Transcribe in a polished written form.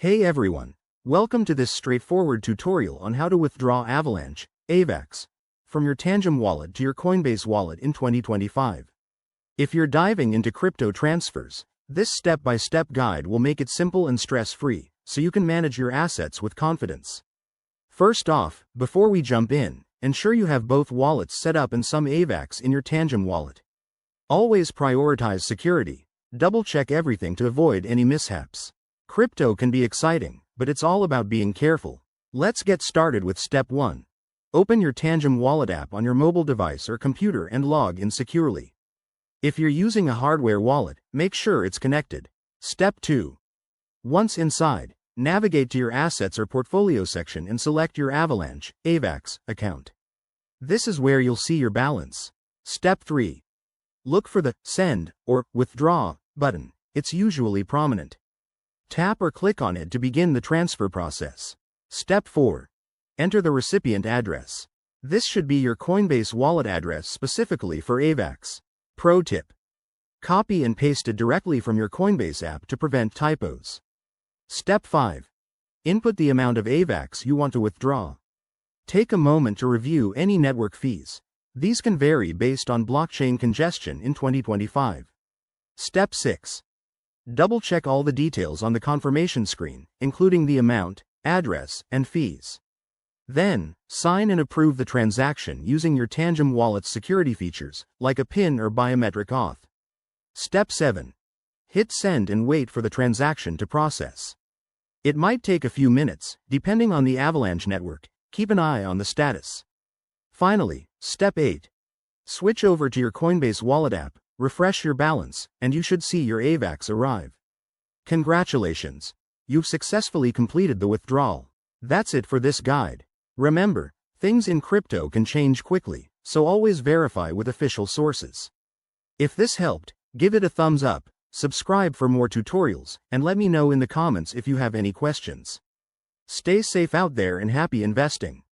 Hey everyone, welcome to this straightforward tutorial on how to withdraw Avalanche, AVAX, from your Tangem Wallet to your Coinbase Wallet in 2025. If you're diving into crypto transfers, this step-by-step guide will make it simple and stress-free, so you can manage your assets with confidence. First off, before we jump in, ensure you have both wallets set up and some AVAX in your Tangem Wallet. Always prioritize security, double-check everything to avoid any mishaps. Crypto can be exciting, but it's all about being careful. Let's get started with step 1. Open your Tangem Wallet app on your mobile device or computer and log in securely. If you're using a hardware wallet, make sure it's connected. Step 2. Once inside, navigate to your Assets or Portfolio section and select your Avalanche, AVAX, account. This is where you'll see your balance. Step 3. Look for the Send or Withdraw button. It's usually prominent. Tap or click on it to begin the transfer process. Step 4. Enter the recipient address. This should be your Coinbase wallet address specifically for AVAX. Pro tip: copy and paste it directly from your Coinbase app to prevent typos. Step 5. Input the amount of AVAX you want to withdraw. Take a moment to review any network fees. These can vary based on blockchain congestion in 2025. Step 6. Double-check all the details on the confirmation screen, including the amount, address, and fees. Then, sign and approve the transaction using your Tangem Wallet's security features, like a PIN or biometric auth. Step 7. Hit send and wait for the transaction to process. It might take a few minutes, depending on the Avalanche network. Keep an eye on the status. Finally, step 8. Switch over to your Coinbase Wallet app, refresh your balance, and you should see your AVAX arrive. Congratulations! You've successfully completed the withdrawal. That's it for this guide. Remember, things in crypto can change quickly, so always verify with official sources. If this helped, give it a thumbs up, subscribe for more tutorials, and let me know in the comments if you have any questions. Stay safe out there and happy investing.